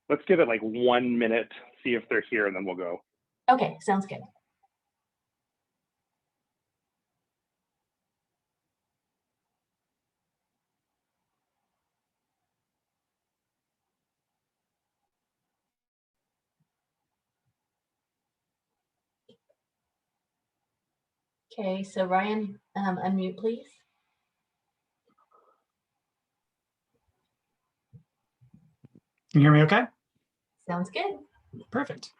let's give it like 1 minute, see if they're here, and then we'll go. Okay, sounds good. Okay, so Ryan, unmute, please. Can you hear me okay? Sounds good. Perfect.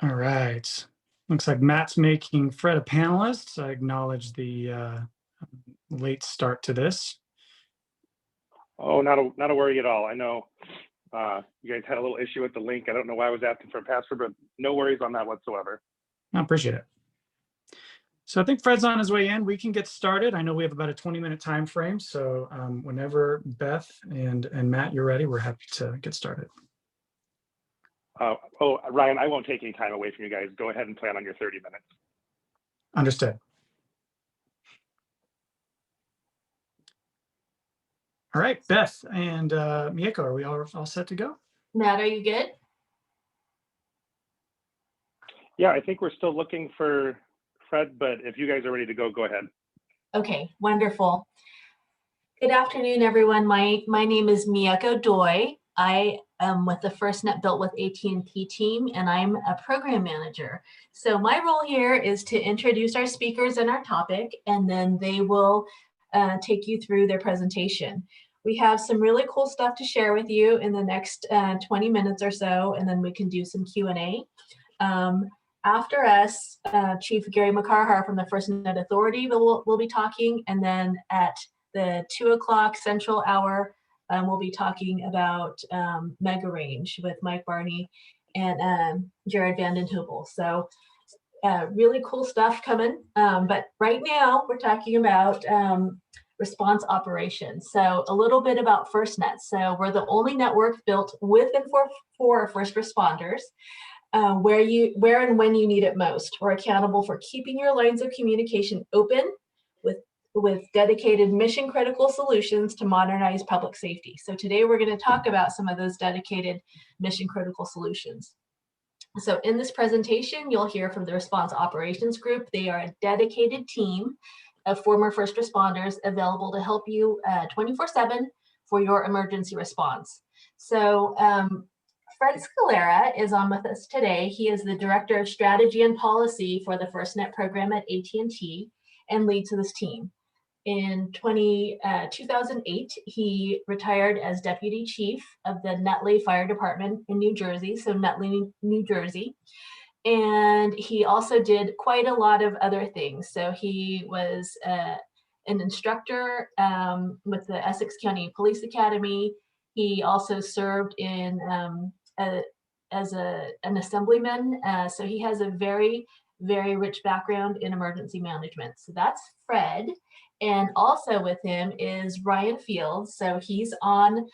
All right. Looks like Matt's making Fred a panelist. I acknowledge the late start to this. Oh, not a worry at all. I know you guys had a little issue with the link. I don't know why I was asking for a password, but no worries on that whatsoever. I appreciate it. So I think Fred's on his way in. We can get started. I know we have about a 20-minute time frame. So whenever Beth and Matt, you're ready, we're happy to get started. Oh, Ryan, I won't take any time away from you guys. Go ahead and plan on your 30 minutes. Understood. All right, Beth and Mieko, are we all set to go? Matt, are you good? Yeah, I think we're still looking for Fred, but if you guys are ready to go, go ahead. Okay, wonderful. Good afternoon, everyone. My name is Mieko Doi. I am with the FirstNet Built with AT&T team, and I'm a program manager. So my role here is to introduce our speakers and our topic, and then they will take you through their presentation. We have some really cool stuff to share with you in the next 20 minutes or so, and then we can do some Q&A. After us, Chief Gary McCarhar from the FirstNet Authority will be talking, and then at the 2 o'clock Central Hour, we'll be talking about Mega Range with Mike Barney and Jared Vanden Heuvel. So really cool stuff coming. But right now we're talking about response operations. So a little bit about FirstNet. So we're the only network built with and for first responders. Where and when you need it most. We're accountable for keeping your lines of communication open with dedicated mission critical solutions to modernize public safety. So today we're going to talk about some of those dedicated mission critical solutions. So in this presentation, you'll hear from the Response Operations Group. They are a dedicated team of former first responders available to help you 24/7 for your emergency response. So Fred Scalera is on with us today. He is the Director of Strategy and Policy for the FirstNet program at AT&T and leads this team. In 2008, he retired as Deputy Chief of the Nutley Fire Department in New Jersey, so Nutley, New Jersey. And he also did quite a lot of other things. So he was an instructor with the Essex County Police Academy. He also served in as an assemblyman. So he has a very, very rich background in emergency management. So that's Fred. And also with him is Ryan Fields. So he's on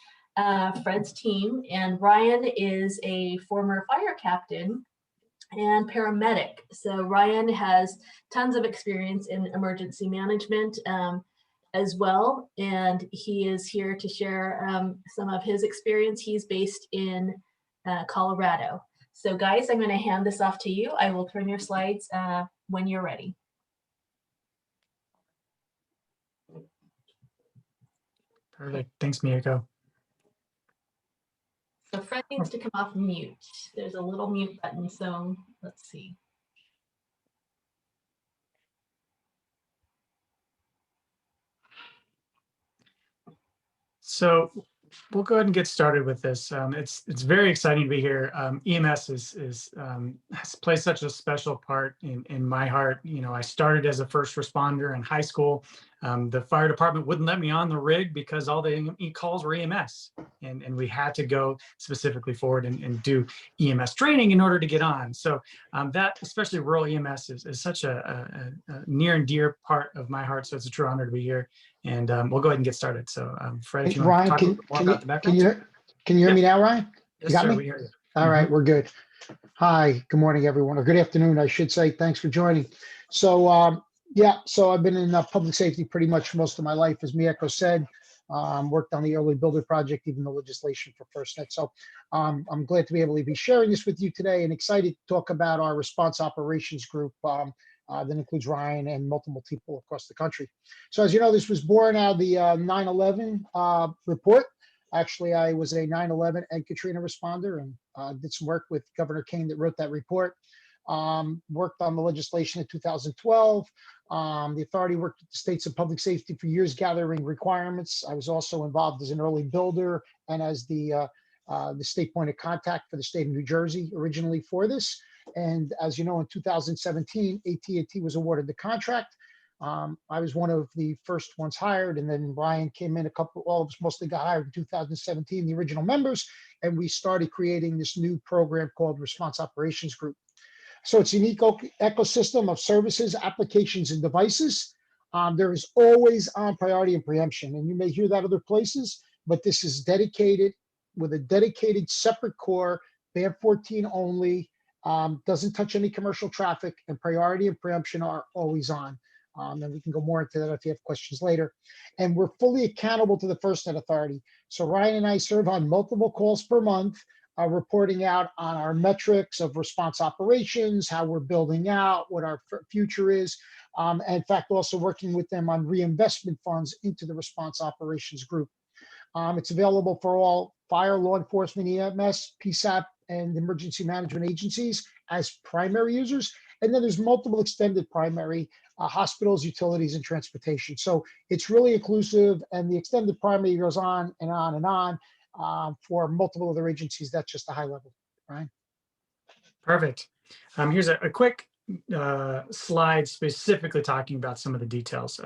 Fred's team. And Ryan is a former fire captain and paramedic. So Ryan has tons of experience in emergency management as well. And he is here to share some of his experience. He's based in Colorado. So guys, I'm going to hand this off to you. I will turn your slides when you're ready. Perfect. Thanks, Mieko. So Fred needs to come off mute. There's a little mute button, so let's see. So we'll go ahead and get started with this. It's very exciting to be here. EMS has played such a special part in my heart. You know, I started as a first responder in high school. The fire department wouldn't let me on the rig because all the calls were EMS, and we had to go specifically forward and do EMS training in order to get on. So that, especially rural EMS, is such a near and dear part of my heart. So it's a true honor to be here. And we'll go ahead and get started. So Fred, if you want to talk a little bit more about the background. Can you hear me now, Ryan? Yes, You got sir, me? we hear you. All right, we're good. Hi, good morning, everyone, or good afternoon, I should say. Thanks for joining. So Yeah, so I've been in public safety pretty much most of my life, as Miyako said. Worked on the early builder project, even the legislation for FirstNet. So I'm glad to be able to be sharing this with you today and excited to talk about our response operations group that includes Ryan and multiple people across the country. So as you know, this was born out of the 9/11 report. Actually, I was a 9/11 and Katrina responder and did some work with Governor Kane that wrote that report. Worked on the legislation in 2012. The authority worked with the states of public safety for years, gathering requirements. I was also involved as an early builder and as the state point of contact for the state of New Jersey originally for this. And as you know, in 2017, AT&T was awarded the contract. I was one of the first ones hired, and then Ryan came in. All of us mostly got hired in 2017, the original members, and we started creating this new program called Response Operations Group. So it's a unique ecosystem of services, applications, and devices. There is always on priority and preemption, and you may hear that other places, but this is dedicated with a dedicated separate core, band 14 only, doesn't touch any commercial traffic, and priority and preemption are always on. And we can go more into that if you have questions later. And we're fully accountable to the FirstNet Authority. So Ryan and I serve on multiple calls per month, reporting out on our metrics of response operations, how we're building out, what our future is. And in fact, also working with them on reinvestment funds into the response operations group. It's available for all fire, law enforcement, EMS, PSAP, and emergency management agencies as primary users. And then there's multiple extended primary hospitals, utilities, and transportation. So it's really inclusive, and the extended primary goes on and on and on. For multiple other agencies. That's just a high level, right? Perfect. Here's a quick slide specifically talking about some of the details.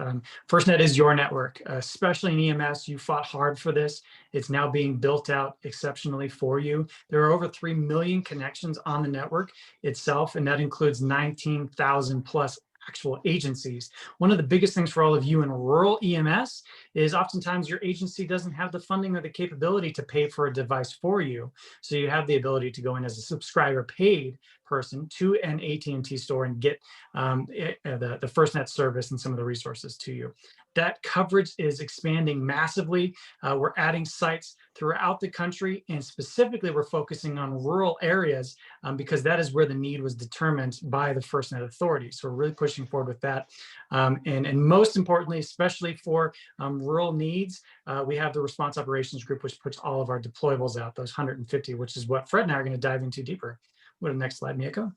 FirstNet is your network, especially in EMS. You fought hard for this. It's now being built out exceptionally for you. There are over 3 million connections on the network itself, and that includes 19,000 plus actual agencies. One of the biggest things for all of you in rural EMS is oftentimes your agency doesn't have the funding or the capability to pay for a device for you. So you have the ability to go in as a subscriber paid person to an AT&T store and get the FirstNet service and some of the resources to you. That coverage is expanding massively. We're adding sites throughout the country, and specifically we're focusing on rural areas because that is where the need was determined by the FirstNet Authority. So we're really pushing forward with that. And most importantly, especially for rural needs, we have the Response Operations Group, which puts all of our deployables out, those 150, which is what Fred and I are going to dive into deeper. Go to the next slide, Miyako.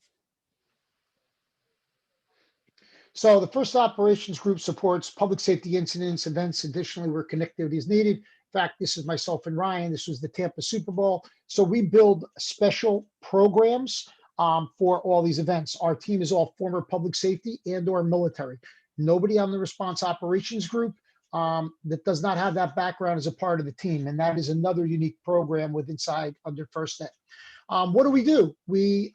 So the First Operations Group supports public safety incidents, events. Additionally, where connectivity is needed. In fact, this is myself and Ryan. This was the Tampa Super Bowl. So we build special programs for all these events. Our team is all former public safety and or military. Nobody on the Response Operations Group that does not have that background as a part of the team. And that is another unique program with inside under FirstNet. What do? We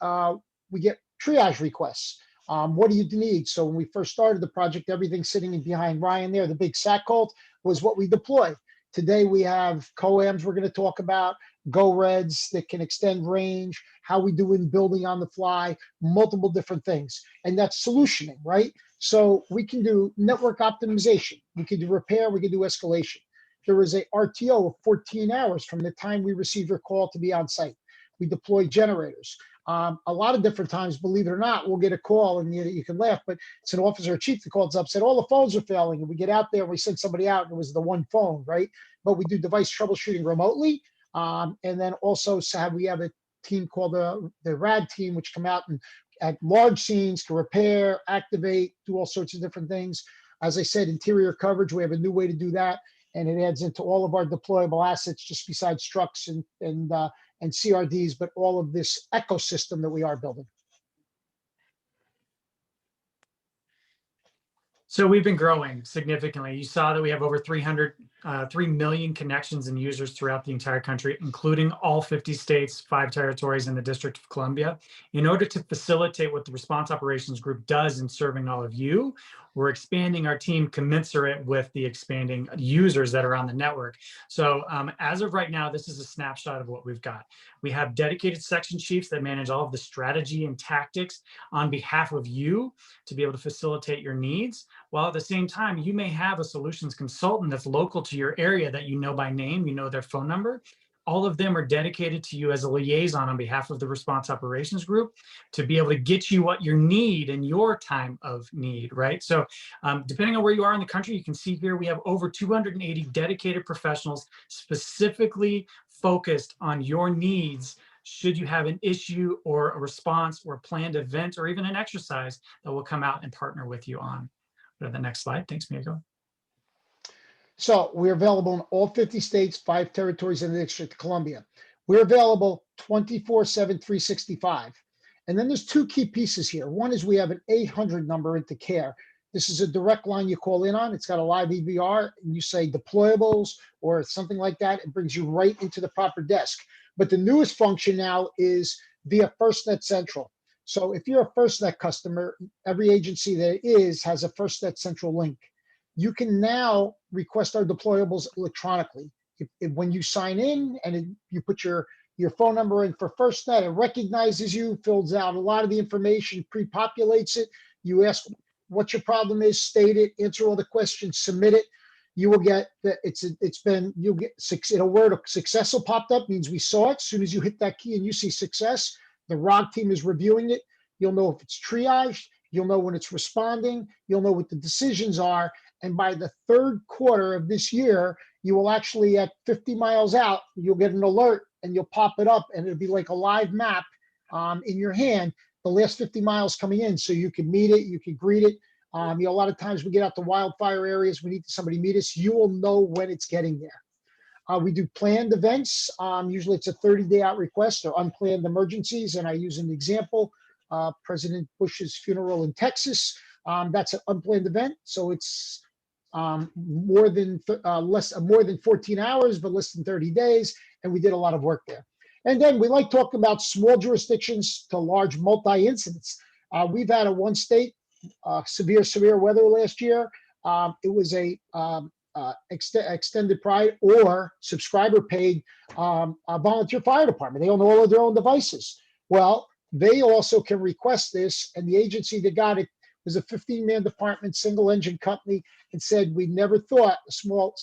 get triage requests. What do you need? So when we first started the project, everything sitting behind Ryan there, the big SAC cult, was what we deploy. Today we have COAMs we're going to talk about, GO-REDs that can extend range, how we do in building on the fly, multiple different things. And that's solutioning, right? So we can do network optimization. We can do repair. We can do escalation. There is a RTO of 14 hours from the time we receive your call to be on site. We deploy generators. A lot of different times, believe it or not, we'll get a call, and you can laugh, but it's an officer or chief that calls up, said all the phones are failing, and we get out there and we send somebody out, and it was the one phone, right? But we do device troubleshooting remotely, and then also we have a team called the RAD team, which come out and at large scenes to repair, activate, do all sorts of different things. As I said, interior coverage, we have a new way to do that, and it adds into all of our deployable assets, just besides trucks and CRDs, but all of this ecosystem that we are building. So we've been growing significantly. You saw that we have over 3 million connections and users throughout the entire country, including all 50 states, 5 territories, and the District of Columbia. In order to facilitate what the Response Operations Group does in serving all of you, we're expanding our team commensurate with the expanding users that are on the network. So as of right now, this is a snapshot of what we've got. We have dedicated section chiefs that manage all of the strategy and tactics on behalf of you to be able to facilitate your needs. While at the same time, you may have a solutions consultant that's local to your area that you know by name, you know their phone number. All of them are dedicated to you as a liaison on behalf of the response operations group to be able to get you what you need in your time of need, right? So depending on where you are in the country, you can see here we have over 280 dedicated professionals specifically focused on your needs should you have an issue or a response or a planned event or even an exercise that will come out and partner with you on. Go to the next slide. Thanks, Miyako. So we're available in all 50 states, 5 territories, and the District of Columbia. We're available 24/7, 365. And then there's 2 key pieces here. One is we have an 800 number into CARE. This is a direct line you call in on. It's got a live EVR, and you say deployables or something like that. It brings you right into the proper desk. But the newest function now is via FirstNet Central. So if you're a FirstNet customer, every agency that is has a FirstNet Central link. You can now request our deployables electronically. When you sign in and you put your phone number in for FirstNet, it recognizes you, fills out a lot of the information, pre-populates it. You ask what your problem is, state it, answer all the questions, submit it. You will get that it'll word successful popped up, means we saw it. As soon as you hit that key and you see success, the ROG team is reviewing it. You'll know if it's triaged, you'll know when it's responding, you'll know what the decisions are. And by the 3rd quarter of this year, you will actually, at 50 miles out, you'll get an alert and you'll pop it up and it'll be like a live map in your hand, the last 50 miles coming in. So you can meet it, you can greet it. A lot of times we get out to wildfire areas, we need somebody to meet us. You will know when it's getting there. We do planned events. Usually it's a 30-day out request or unplanned emergencies. And I use an example, President Bush's funeral in Texas. That's an unplanned event. So it's more than 14 hours, but less than 30 days. And we did a lot of work there. And then we like talking about small jurisdictions to large multi-incidents. We've had a 1 state, severe weather last year. It was a extended pride or subscriber paid volunteer fire department. They own all of their own devices. Well, they also can request this, and the agency that got it was a 15-man department, single engine company, and said, we never thought a small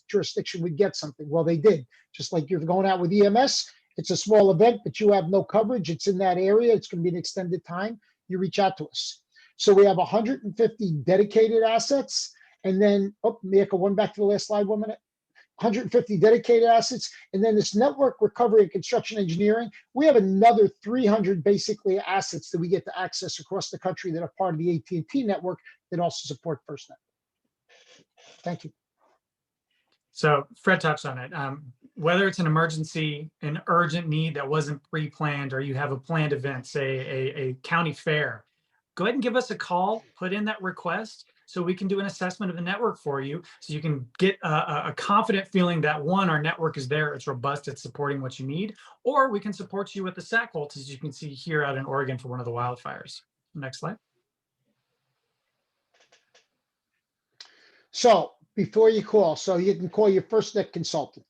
jurisdiction would get something. Well, they did. Just like you're going out with EMS, it's a small event, but you have no coverage. It's in that area. It's going to be an extended time. You reach out to us. So we have 150 dedicated assets. And then, Miyako, one back to the last slide, 1 minute. 150 dedicated assets. And then this network recovery and construction engineering, we have another 300 basically assets that we get to access across the country that are part of the AT&T network that also support FirstNet. Thank you. So Fred touched on it. Whether it's an emergency, an urgent need that wasn't pre-planned, or you have a planned event, say a county fair, go ahead and give us a call, put in that request so we can do an assessment of the network for you so you can get a confident feeling that, one, our network is there, it's robust, it's supporting what you need, or we can support you with the SAC volts, as you can see here out in Oregon for one of the wildfires. Next slide. So before you call, so you can call your FirstNet consultant.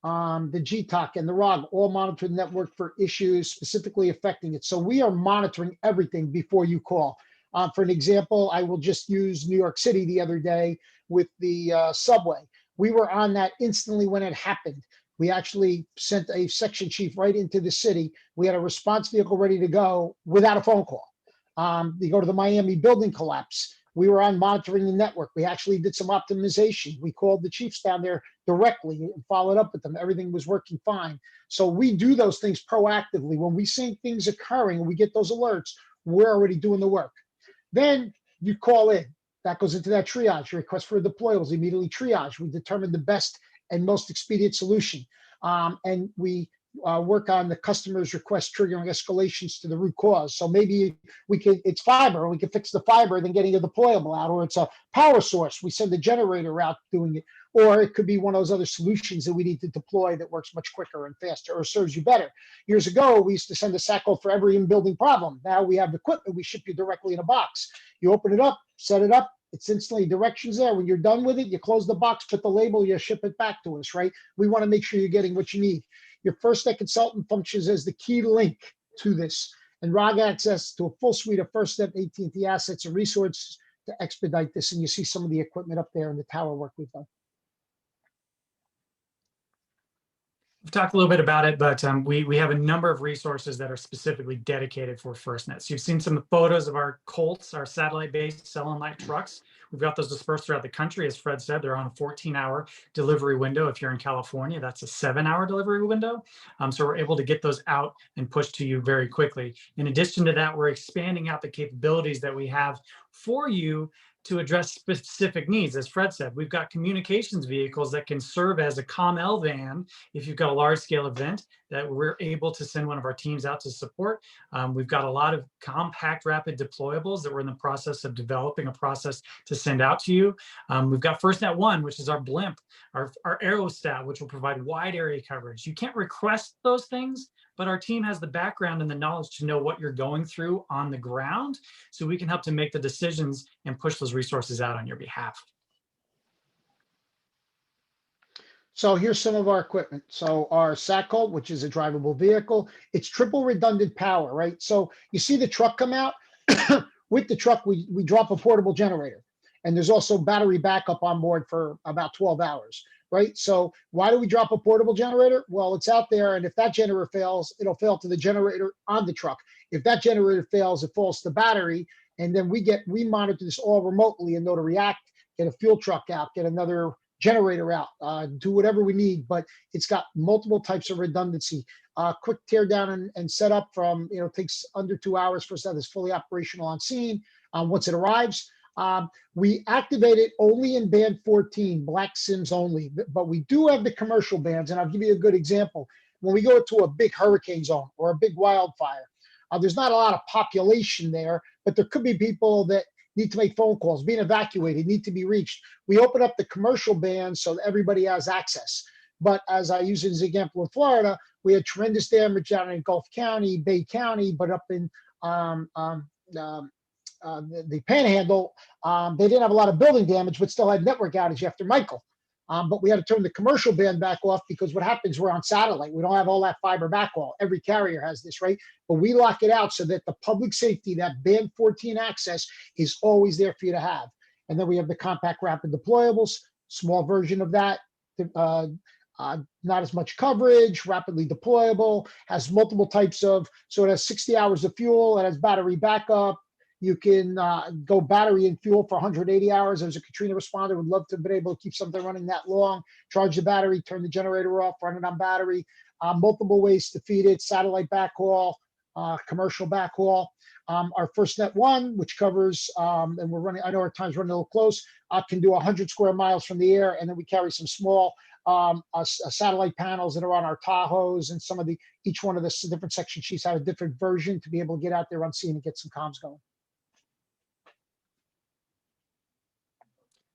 The GTOC and the ROG all monitor the network for issues specifically affecting it. So we are monitoring everything before you call. For an example, I will just use New York City the other day with the subway. We were on that instantly when it happened. We actually sent a section chief right into the city. We had a response vehicle ready to go without a phone call. You go to the Miami building collapse. We were on monitoring the network. We actually did some optimization. We called the chiefs down there directly and followed up with them. Everything was working fine. So we do those things proactively. When we see things occurring and we get those alerts, we're already doing the work. Then you call in. That goes into that triage. Your request for deployables, immediately triage. We determine the best and most expedient solution. And we work on the customer's request triggering escalations to the root cause. So maybe it's fiber, and we can fix the fiber, then getting a deployable out, or it's a power source. We send the generator out doing it. Or it could be one of those other solutions that we need to deploy that works much quicker and faster or serves you better. Years ago, we used to send a SAC code for every in-building problem. Now we have equipment, we ship you directly in a box. You open it up, set it up, It's instantly directions there. When you're done with it, you close the box, put the label, you ship it back to us, right? We want to make sure you're getting what you need. Your FirstNet consultant functions as the key link to this and ROG access to a full suite of FirstNet AT&T assets and resources to expedite this. And you see some of the equipment up there and the tower work we've done. We've talked a little bit about it, but we have a number of resources that are specifically dedicated for FirstNet. So you've seen some photos of our Colts, our satellite-based cell and light trucks. We've got those dispersed throughout the country. As Fred said, they're on a 14-hour delivery window. If you're in California, that's a 7-hour delivery window. So we're able to get those out and pushed to you very quickly. In addition to that, we're expanding out the capabilities that we have for you to address specific needs. As Fred said, we've got communications vehicles that can serve as a COM-L van if you've got a large scale event that we're able to send one of our teams out to support. We've got a lot of compact rapid deployables that we're in the process of developing a process to send out to you. We've got FirstNet One, which is our blimp, our aerostat, which will provide wide area coverage. You can't request those things, but our team has the background and the knowledge to know what you're going through on the ground, so we can help to make the decisions and push those resources out on your behalf. So here's some of our equipment. So our SATCOL, which is a drivable vehicle, it's triple redundant power, right? So you see the truck come out. With the truck, we drop a portable generator. And there's also battery backup on board for about 12 hours, right? So why do we drop a portable generator? Well, it's out there, and if that generator fails, it'll fail to the generator on the truck. If that generator fails, it falls to battery, and then we monitor this all remotely and know to react, get a fuel truck out, get another generator out, do whatever we need, but it's got multiple types of redundancy. Quick tear down and set up from, takes under 2 hours for us to have this fully operational on scene. Once it arrives, we activate it only in band 14, black SIMs only, but we do have the commercial bands, and I'll give you a good example. When we go to a big hurricane zone or a big wildfire, there's not a lot of population there, but there could be people that need to make phone calls, being evacuated, need to be reached. We open up the commercial band so that everybody has access. But as I use as an example in Florida, we had tremendous damage down in Gulf County, Bay County, but up in the Panhandle, they didn't have a lot of building damage, but still had network outage after Michael. But we had to turn the commercial band back off because what happens, we're on satellite. We don't have all that fiber backhaul. Every carrier has this, right? But we lock it out so that the public safety, that band 14 access is always there for you to have. And then we have the compact rapid deployables, small version of that. Not as much coverage, rapidly deployable, has multiple types of, so it has 60 hours of fuel, it has battery backup. You can go battery and fuel for 180 hours. As a Katrina responder, would love to have been able to keep something running that long, charge the battery, turn the generator off, run it on battery. Multiple ways to feed it, satellite backhaul, commercial backhaul. Our FirstNet One, which covers, and we're running, I know our time's running a little close, can do 100 square miles from the air, and then we carry some small satellite panels that are on our Tahoes, and some of each one of the different section sheets have a different version to be able to get out there on scene and get some comms going.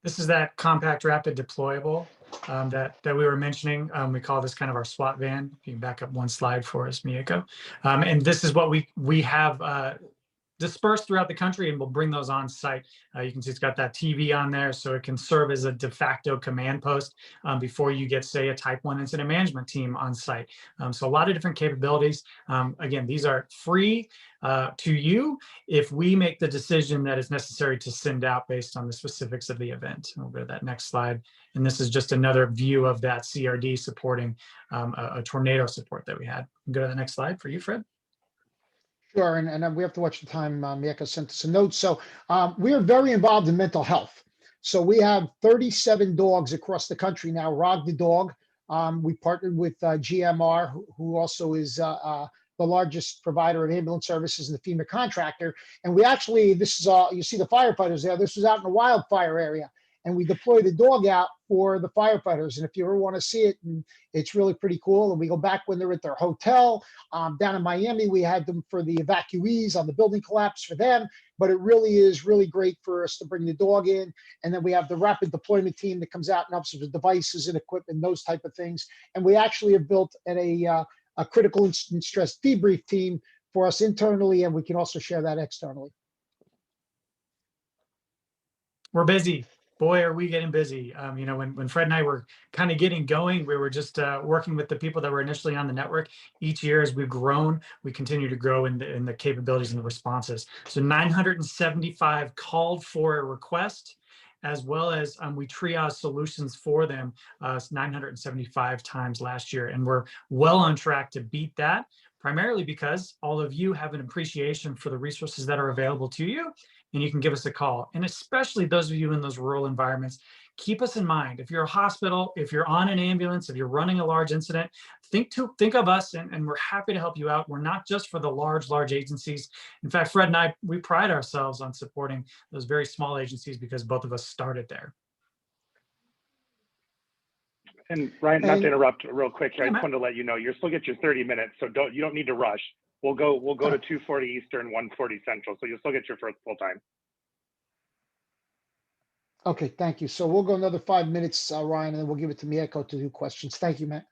This is that compact rapid deployable that we were mentioning. We call this kind of our SWAT van. You can back up one slide for us, Miyako. And this is what we have dispersed throughout the country, and we'll bring those on site. You can see it's got that TV on there, so it can serve as a de facto command post before you get, say, a Type 1 incident management team on site. So a lot of different capabilities. Again, these are free to you if we make the decision that is necessary to send out based on the specifics of the event. And we'll go to that next slide. And this is just another view of that CRD supporting a tornado support that we had. Go to the next slide for you, Fred. Sure, and we have to watch the time. Miyako sent us some notes. So we are very involved in mental health. So we have 37 dogs across the country now. Rog the dog. We partnered with GMR, who also is the largest provider of ambulance services and the FEMA contractor. And we actually, this is you see the firefighters there. This was out in a wildfire area. And we deploy the dog out for the firefighters. And if you ever want to see it, and it's really pretty cool. And we go back when they're at their hotel. Down in Miami, we had them for the evacuees on the building collapse for them. But it really is really great for us to bring the dog in. And then we have the rapid deployment team that comes out and helps us with devices and equipment, those type of things. And we actually have built a critical incident stress debrief team for us internally, and we can also share that externally. We're busy. Boy, are we getting busy. You know, when Fred and I were kind of getting going, we were just working with the people that were initially on the network. Each year, as we've grown, we continue to grow in the capabilities and the responses. So 975 called for a request, as well as we triage solutions for them 975 times last year. And we're well on track to beat that, primarily because all of you have an appreciation for the resources that are available to you, and you can give us a call. And especially those of you in those rural environments, keep us in mind. If you're a hospital, if you're on an ambulance, if you're running a large incident, think of us, and we're happy to help you out. We're not just for the large agencies. In fact, Fred and I, we pride ourselves on supporting those very small agencies because both of us started there. And Ryan, not to interrupt real quick here, I Yeah, just Matt. wanted to let you know, you'll still get your 30 minutes, so you don't need to rush. We'll go to 2:40 Eastern, 1:40 Central, so you'll still get your first full time. Okay, thank you. So we'll go another 5 minutes, Ryan, and then we'll give it to Mieko to do questions. Thank you, Matt.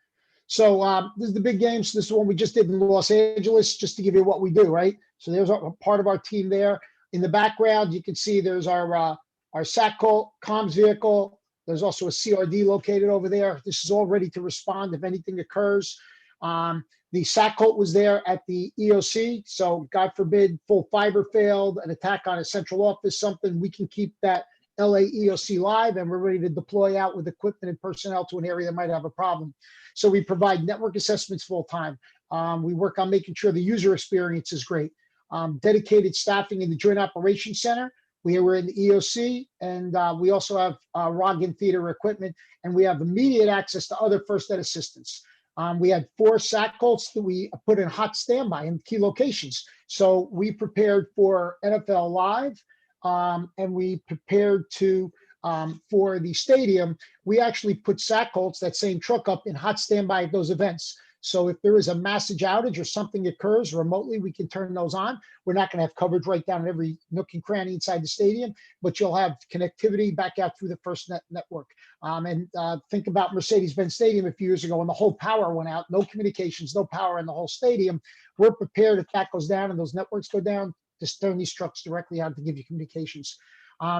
So this is the big game. So this is one we just did in Los Angeles, just to give you what we do, right? So there's a part of our team there. In the background, you can see there's our SATCOL comms vehicle. There's also a CRD located over there. This is all ready to respond if anything occurs. The SATCOL was there at the EOC. So God forbid, full fiber failed, an attack on a central office, something, we can keep that LA EOC live, and we're ready to deploy out with equipment and personnel to an area that might have a problem. So we provide network assessments full time. We work on making sure the user experience is great. Dedicated staffing in the Joint Operations Center. We were in the EOC, and we also have ROGIN theater equipment, and we have immediate access to other first aid assistance. We had 4 SATCOLs that we put in hot standby in key locations. So we prepared for NFL Live, and we prepared to for the stadium. We actually put SATCOLs, that same truck, up in hot standby at those events. So if there is a massive outage or something occurs remotely, we can turn those on. We're not going to have coverage right down in every nook and cranny inside the stadium, but you'll have connectivity back out through the FirstNet network. And think about Mercedes-Benz Stadium a few years ago when the whole power went out, no communications, no power in the whole stadium. We're prepared if that goes down and those networks go down, to turn these trucks directly out to give you communications.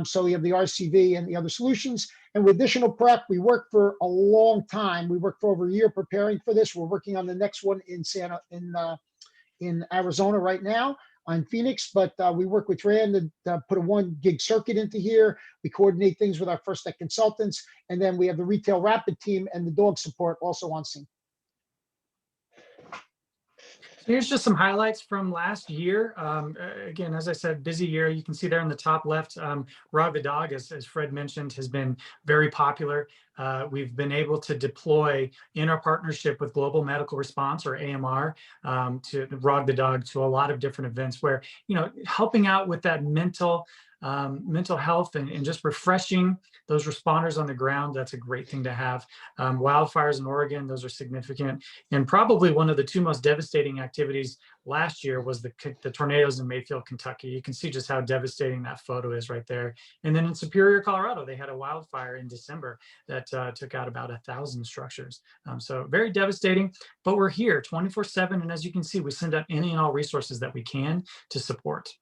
So we have the RCV and the other solutions. And with additional prep, we worked for a long time. We worked for over a year preparing for this. We're working on the next one in Arizona right now, on Phoenix, but we work with Rand to put a 1 gig circuit into here. We coordinate things with our FirstNet consultants, and then we have the retail rapid team and the dog support also on scene. Here's just some highlights from last year. Again, as I said, busy year. You can see there in the top left, Rog the Dog, as Fred mentioned, has been very popular. We've been able to deploy in our partnership with Global Medical Response, or AMR, to Rog the Dog to a lot of different events where, you know, helping out with that mental health and just refreshing those responders on the ground. That's a great thing to have. Wildfires in Oregon, those are significant. And probably one of the 2 most devastating activities last year was the tornadoes in Mayfield, Kentucky. You can see just how devastating that photo is right there. And then in Superior, Colorado, they had a wildfire in December that took out about 1,000 structures. So very devastating, but we're here 24/7. And as you can see, we send out any and all resources that we can to support.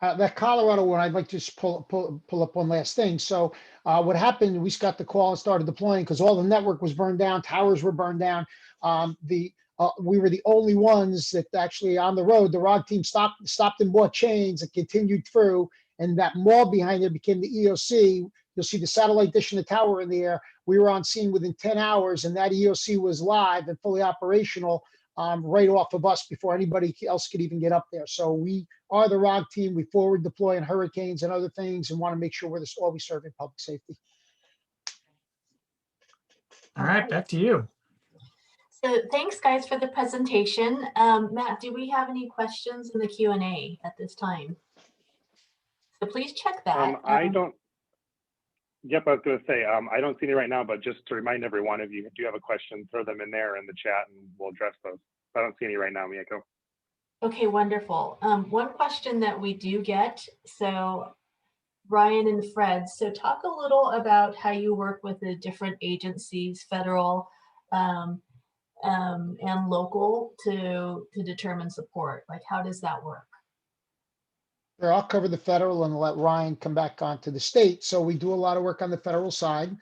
That Colorado one, I'd like to just pull up one last thing. So what happened, we got the call and started deploying because all the network was burned down, towers were burned down. We were the only ones that actually on the road, the ROG team stopped and bought chains and continued through. And that mall behind it became the EOC. You'll see the satellite dish and the tower in the air. We were on scene within 10 hours, and that EOC was live and fully operational right off of us before anybody else could even get up there. So we are the ROG team. We forward deploy in hurricanes and other things and want to make sure we're always serving public safety. All right, back to you. So thanks, guys, for the presentation. Matt, do we have any questions in the Q&A at this time? So please check that. I don't. Yep, I was going to say, I don't see any right now, but just to remind everyone, if you do have a question, throw them in there in the chat and we'll address those. I don't see any right now, Mieko. Okay, wonderful. One question that we do get, so Ryan and Fred, so talk a little about how you work with the different agencies, federal and local, to determine support. Like, how does that work? Sure, I'll cover the federal and let Ryan come back onto the state. So we do a lot of work on the federal side.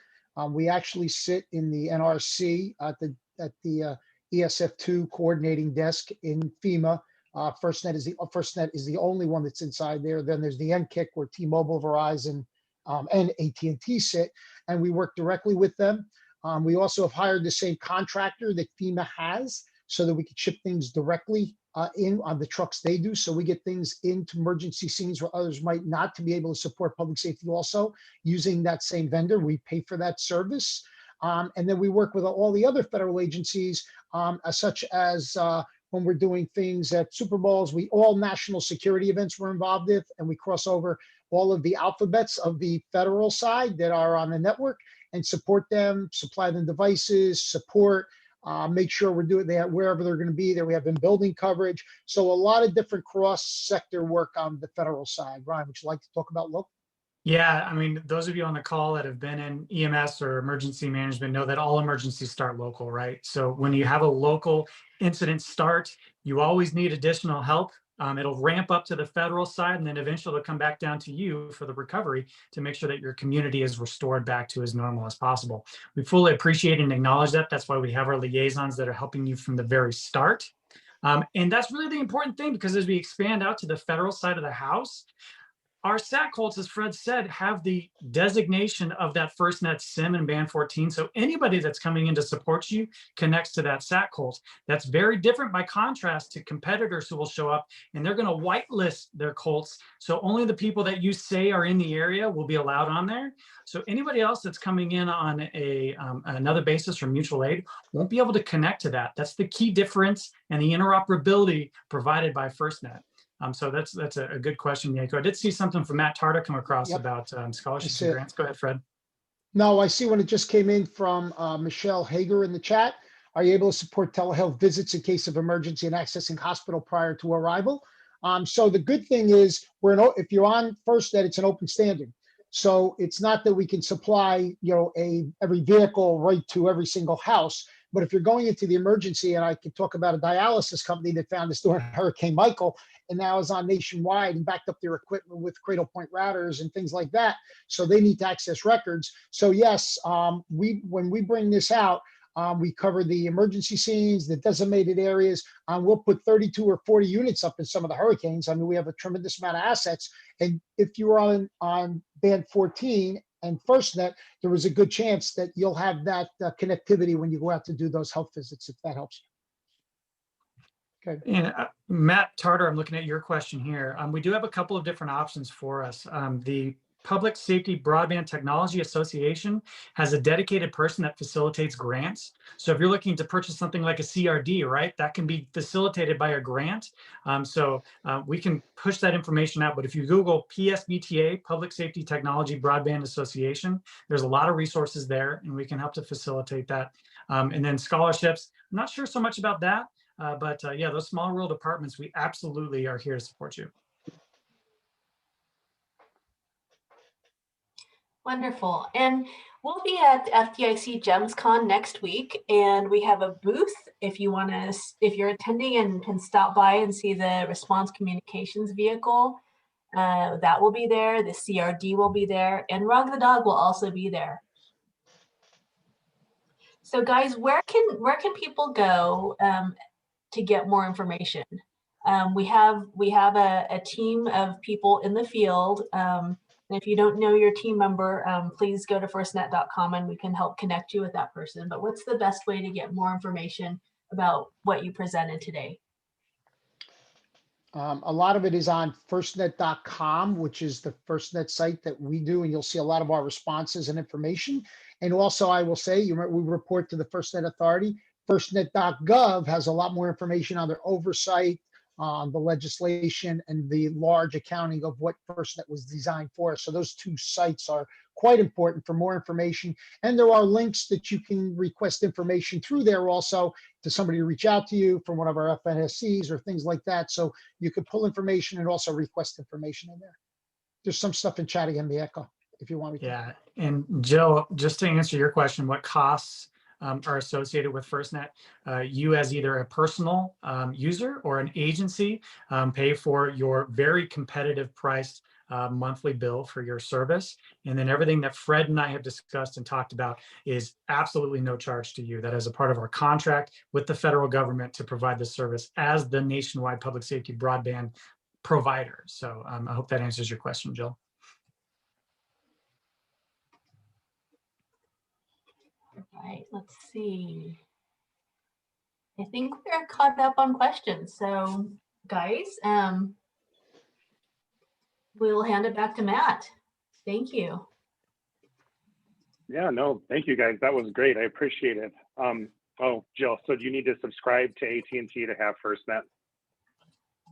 We actually sit in the NRC at the ESF2 coordinating desk in FEMA. FirstNet is the only one that's inside there. Then there's the NCIC where T-Mobile, Verizon, and AT&T sit, and we work directly with them. We also have hired the same contractor that FEMA has so that we can ship things directly in on the trucks they do. So we get things into emergency scenes where others might not, to be able to support public safety also using that same vendor. We pay for that service. And then we work with all the other federal agencies, such as when we're doing things at Super Bowls, all national security events we're involved with, and we cross over all of the alphabets of the federal side that are on the network and support them, supply them devices, support, make sure we're doing that wherever they're going to be there. We have them building coverage. So a lot of different cross-sector work on the federal side. Ryan, would you like to talk about local? Yeah, I mean, those of you on the call that have been in EMS or emergency management know that all emergencies start local, right? So when you have a local incident start, you always need additional help. It'll ramp up to the federal side, and then eventually it'll come back down to you for the recovery to make sure that your community is restored back to as normal as possible. We fully appreciate and acknowledge that. That's why we have our liaisons that are helping you from the very start. And that's really the important thing, because as we expand out to the federal side of the house, our SAT Colts, as Fred said, have the designation of that FirstNet SIM and Band 14. So anybody that's coming in to support you connects to that SAT Colt. That's very different by contrast to competitors who will show up and they're going to whitelist their Colts. So only the people that you say are in the area will be allowed on there. So anybody else that's coming in on another basis or mutual aid won't be able to connect to that. That's the key difference and the interoperability provided by FirstNet. So that's a good question, Yako. I did see something from Matt Tarter come across about scholarships and grants. Go ahead, Fred. No, I see one that just came in from Michelle Hager in the chat. Are you able to support telehealth visits in case of emergency and accessing hospital prior to arrival? So the good thing is, if you're on FirstNet, it's an open standard. So it's not that we can supply, every vehicle right to every single house. But if you're going into the emergency, and I could talk about a dialysis company that found this during Hurricane Michael, and now is on nationwide and backed up their equipment with Cradle Point routers and things like that. So they need to access records. So yes, when we bring this out, we cover the emergency scenes, the decimated areas. We'll put 32 or 40 units up in some of the hurricanes. I mean, we have a tremendous amount of assets. And if you were on Band 14 and FirstNet, there was a good chance that you'll have that connectivity when you go out to do those health visits, if that helps you. Okay. And Matt Tarter, I'm looking at your question here. We do have a couple of different options for us. The Public Safety Broadband Technology Association has a dedicated person that facilitates grants. So if you're looking to purchase something like a CRD, right, that can be facilitated by a grant. So we can push that information out. But if you Google PSBTA, Public Safety Technology Broadband Association, there's a lot of resources there, and we can help to facilitate that. And then scholarships, I'm not sure so much about that. But yeah, those small rural departments, we absolutely are here to support you. Wonderful. And we'll be at FDIC GemsCon next week, and we have a booth if you're attending and can stop by and see the response communications vehicle. That will be there. The CRD will be there, and Rug the dog will also be there. So guys, where can people go to get more information? We have a team of people in the field. And if you don't know your team member, please go to firstnet.com and we can help connect you with that person. But what's the best way to get more information about what you presented today? A lot of it is on firstnet.com, which is the FirstNet site that we do, and you'll see a lot of our responses and information. And also, I will say, we report to the FirstNet Authority. FirstNet.gov has a lot more information on their oversight, the legislation, and the large accounting of what FirstNet was designed for. So those two sites are quite important for more information. And there are links that you can request information through there also to somebody to reach out to you from one of our FNSCs or things like that. So you can pull information and also request information in there. There's some stuff in chat again, the echo, if you want me to. Yeah, and Jill, just to answer your question, what costs are associated with FirstNet. You as either a personal user or an agency pay for your very competitive priced monthly bill for your service. And then everything that Fred and I have discussed and talked about is absolutely no charge to you. That is a part of our contract with the federal government to provide this service as the nationwide public safety broadband provider. So I hope that answers your question, Jill. All right, let's see. I think we're caught up on questions. So guys, we'll hand it back to Matt. Thank you. Yeah, no, thank you guys. That was great. I appreciate it. Oh, Jill, so do you need to subscribe to AT&T to have FirstNet?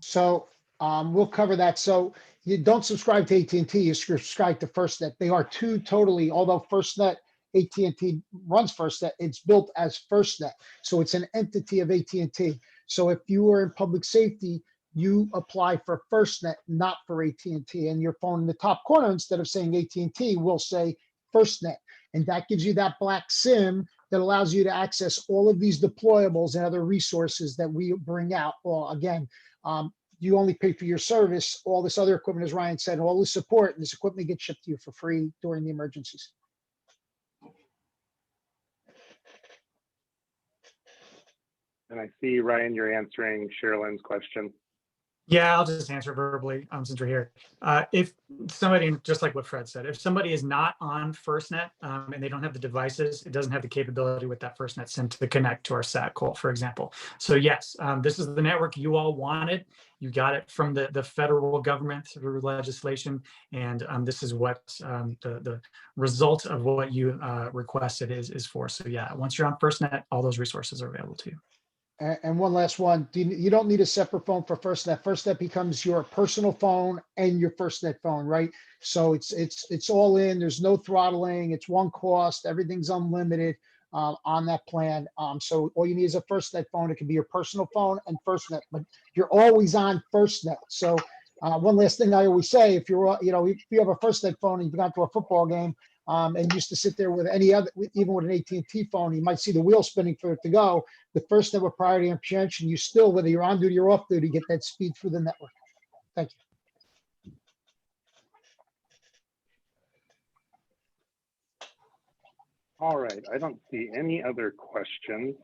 So we'll cover that. So you don't subscribe to AT&T, you subscribe to FirstNet. They are two totally, although FirstNet, AT&T runs FirstNet, it's built as FirstNet. So it's an entity of AT&T. So if you were in public safety, you apply for FirstNet, not for AT&T. And your phone in the top corner, instead of saying AT&T, will say FirstNet. And that gives you that black SIM that allows you to access all of these deployables and other resources that we bring out. Well, again, you only pay for your service. All this other equipment, as Ryan said, all the support, and this equipment gets shipped to you for free during the emergencies. And I see, Ryan, you're answering Sherilyn's question. Yeah, I'll just answer verbally since we're here. If somebody, just like what Fred said, if somebody is not on FirstNet and they don't have the devices, it doesn't have the capability with that FirstNet SIM to connect to our SAT-Colt, for example. So yes, this is the network you all wanted. You got it from the federal government through legislation, and this is what the result of what you requested is for. So yeah, once you're on FirstNet, all those resources are available to you. And one last one, you don't need a separate phone for FirstNet. FirstNet becomes your personal phone and your FirstNet phone, right? So it's all in, there's no throttling, it's one cost, everything's unlimited on that plan. So all you need is a FirstNet phone. It can be your personal phone and FirstNet, but you're always on FirstNet. So one last thing I always say, if you're, if you have a FirstNet phone and you've gone to a football game and used to sit there with any other, even with an AT&T phone, you might see the wheel spinning for it to go. The FirstNet with priority and preemption, you still, whether you're on duty or off duty, get that speed through the network. Thank you. All right, I don't see any other questions.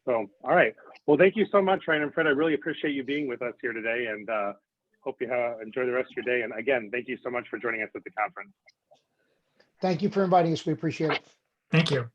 So, all right. Well, thank you so much, Ryan and Fred. I really appreciate you being with us here today, and hope you enjoy the rest of your day. And again, thank you so much for joining us at the conference. Thank you for inviting us. We appreciate it. Thank you.